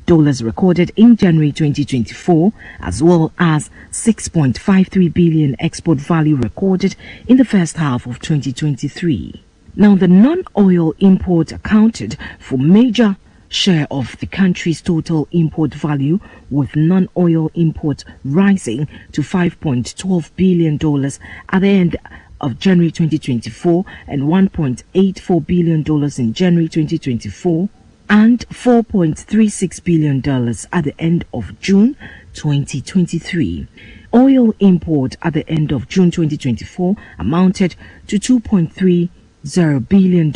recorded in January 2024, as well as $6.53 billion export value recorded in the first half of 2023. Now, the non-oil import accounted for major share of the country's total import value, with non-oil import rising to $5.12 billion at the end of January 2024 and $1.84 billion in January 2024 and $4.36 billion at the end of June 2023. Oil import at the end of June 2024 amounted to $2.30 billion,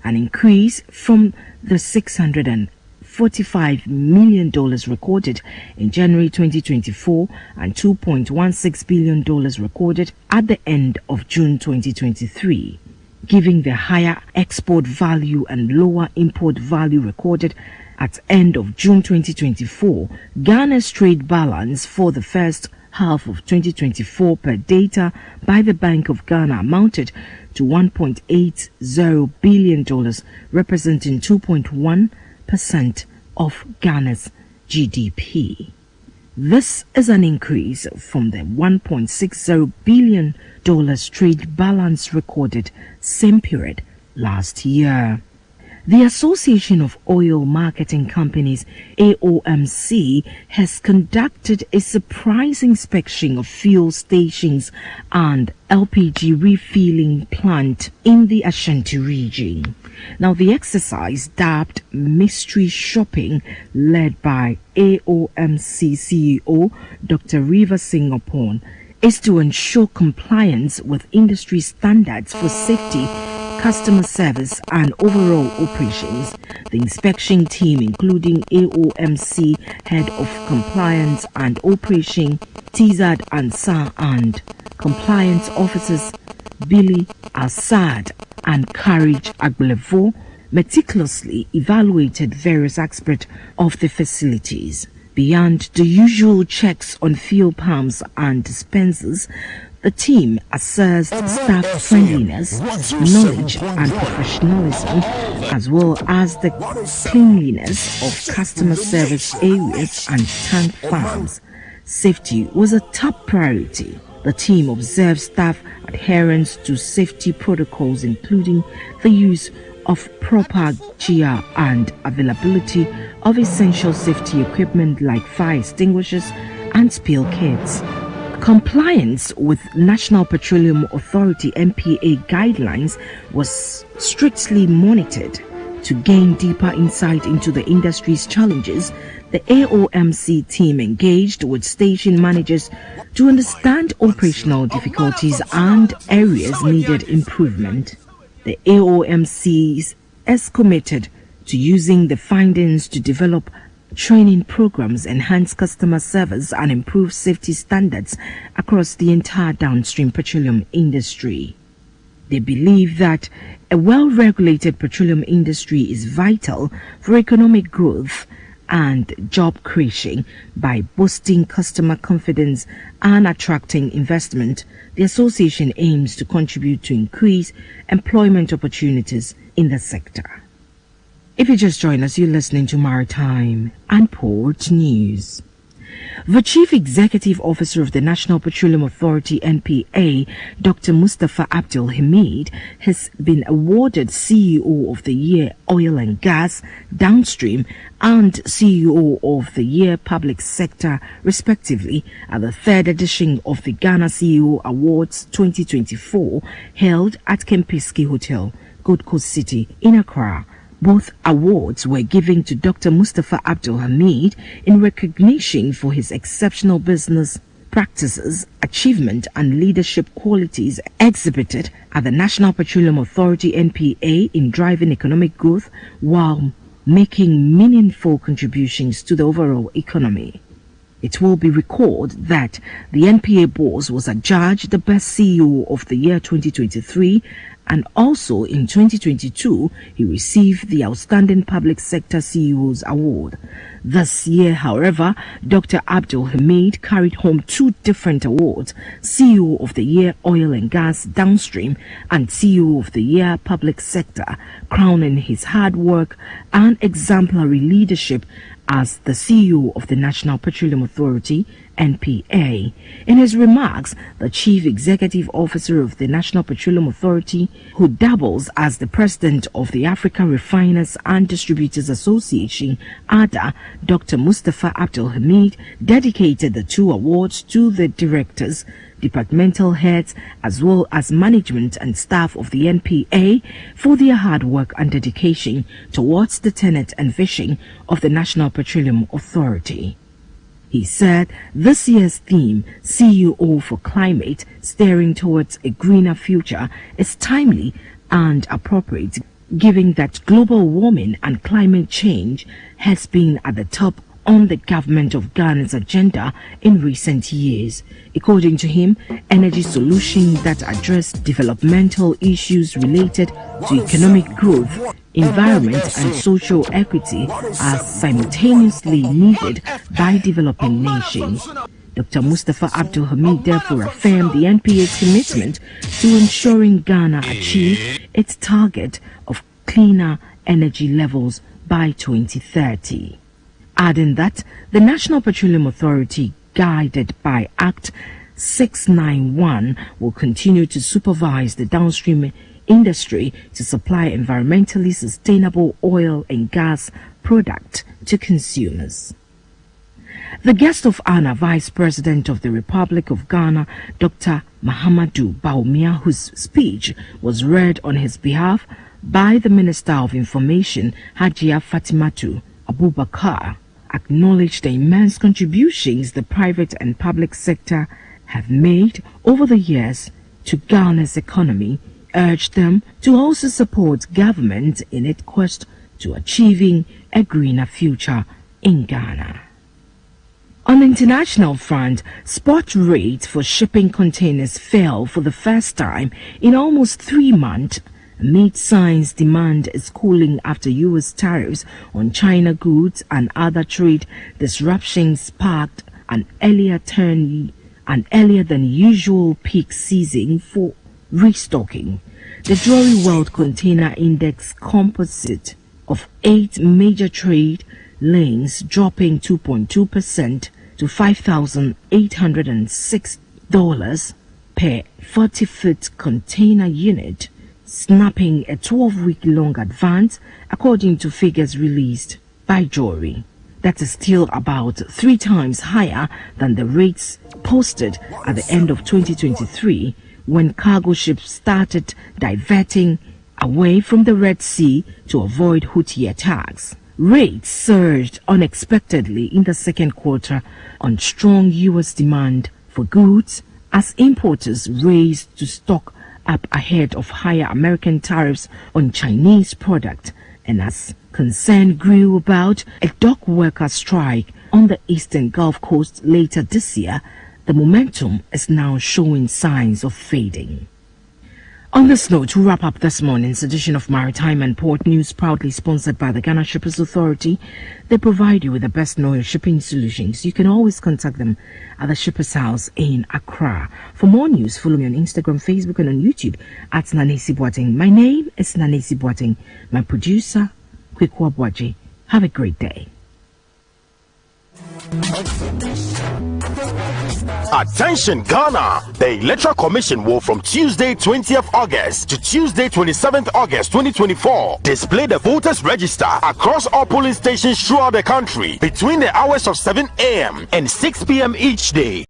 an increase from the $645 million recorded in January 2024 and $2.16 billion recorded at the end of June 2023. Given the higher export value and lower import value recorded at end of June 2024, Ghana's trade balance for the first half of 2024 per data by the Bank of Ghana amounted to $1.80 billion, representing 2.1% of Ghana's GDP. This is an increase from the $1.60 billion trade balance recorded same period last year. The Association of Oil Marketing Companies, AOMC, has conducted a surprise inspection of fuel stations and LPG refilling plant in the Ashanti region. Now, the exercise, dubbed Mystery Shopping, led by AOMC CEO Dr. Riva Singapore, is to ensure compliance with industry standards for safety, customer service and overall operations. The inspection team, including AOMC Head of Compliance and Operation Tizad Ansar and Compliance Officers Billy Assad and Courage Aglevo, meticulously evaluated various aspects of the facilities. Beyond the usual checks on fuel pumps and dispensers, the team assessed staff friendliness, knowledge and professionalism, as well as the cleanliness of customer service areas and tank farms. Safety was a top priority. The team observed staff adherence to safety protocols, including the use of proper gear and availability of essential safety equipment like fire extinguishers and spill kits. Compliance with National Petroleum Authority (NPA) guidelines was strictly monitored. To gain deeper insight into the industry's challenges, the AOMC team engaged with station managers to understand operational difficulties and areas needed improvement. The AOMC is committed to using the findings to develop training programs, enhance customer service and improve safety standards across the entire downstream petroleum industry. They believe that a well-regulated petroleum industry is vital for economic growth and job creation. By boosting customer confidence and attracting investment, the association aims to contribute to increase employment opportunities in the sector. If you just joined us, you're listening to Maritime and Port News. The Chief Executive Officer of the National Petroleum Authority (NPA), Dr. Mustafa Abdul Hamid, has been awarded CEO of the Year Oil and Gas Downstream and CEO of the Year Public Sector, respectively, at the third edition of the Ghana CEO Awards 2024, held at Kempinski Hotel, Gold Coast City, in Accra. Both awards were given to Dr. Mustafa Abdul Hamid in recognition for his exceptional business practices, achievement and leadership qualities exhibited at the National Petroleum Authority (NPA) in driving economic growth while making meaningful contributions to the overall economy. It will be recalled that the NPA boss was adjudged the best CEO of the year 2023, and also in 2022 he received the Outstanding Public Sector CEO's Award. This year, however, Dr. Abdul Hamid carried home two different awards: CEO of the Year Oil and Gas Downstream and CEO of the Year Public Sector, crowning his hard work and exemplary leadership as the CEO of the National Petroleum Authority, NPA. In his remarks, the Chief Executive Officer of the National Petroleum Authority, who doubles as the President of the Africa Refiners and Distributors Association, ADA, Dr. Mustafa Abdul Hamid, dedicated the 2 awards to the directors, departmental heads, as well as management and staff of the NPA for their hard work and dedication towards the tenet and vision of the National Petroleum Authority. He said this year's theme, CEO for Climate, Steering Towards a Greener Future, is timely and appropriate, given that global warming and climate change has been at the top on the government of Ghana's agenda in recent years. According to him, energy solutions that address developmental issues related to economic growth, environment and social equity are simultaneously needed by developing nations. Dr. Mustafa Abdul Hamid therefore affirmed the NPA's commitment to ensuring Ghana achieve its target of cleaner energy levels by 2030. Adding that the National Petroleum Authority, guided by Act 691, will continue to supervise the downstream industry to supply environmentally sustainable oil and gas products to consumers. The guest of honor, Vice President of the Republic of Ghana, Dr. Mahamadou Bawumia, whose speech was read on his behalf by the Minister of Information, Hajia Fatimatu Abubakar, acknowledged the immense contributions the private and public sector have made over the years to Ghana's economy, urged them to also support government in its quest to achieving a greener future in Ghana. On the international front, spot rates for shipping containers fell for the first time in almost 3 months, amid signs demand is cooling after U.S. tariffs on China goods and other trade disruptions sparked an earlier than usual peak season for restocking. The Drewry World Container Index composite of 8 major trade lanes dropping 2.2% to $5,806 per 40-foot container unit, snapping a 12-week-long advance, according to figures released by Drewry. That is still about 3 times higher than the rates posted at the end of 2023, when cargo ships started diverting away from the Red Sea to avoid Houthi attacks. Rates surged unexpectedly in the second quarter on strong U.S. demand for goods as importers raced to stock up ahead of higher American tariffs on Chinese products, and as concern grew about a dock worker strike on the eastern Gulf Coast later this year, the momentum is now showing signs of fading. On this note, to wrap up this morning's edition of Maritime and Port News, proudly sponsored by the Ghana Shippers Authority, they provide you with the best oil shipping solutions. You can always contact them at the Shippers House in Accra. For more news, follow me on Instagram, Facebook, and on YouTube at Nanesi Boateng. My name is Nanesi Boateng. My producer, Kwekwa Boaji. Have a great day. Attention Ghana! The Electoral Commission will from Tuesday 20th August to Tuesday 27th August 2024 display the voters register across all polling stations throughout the country between the hours of 7 a.m. and 6 p.m. each day.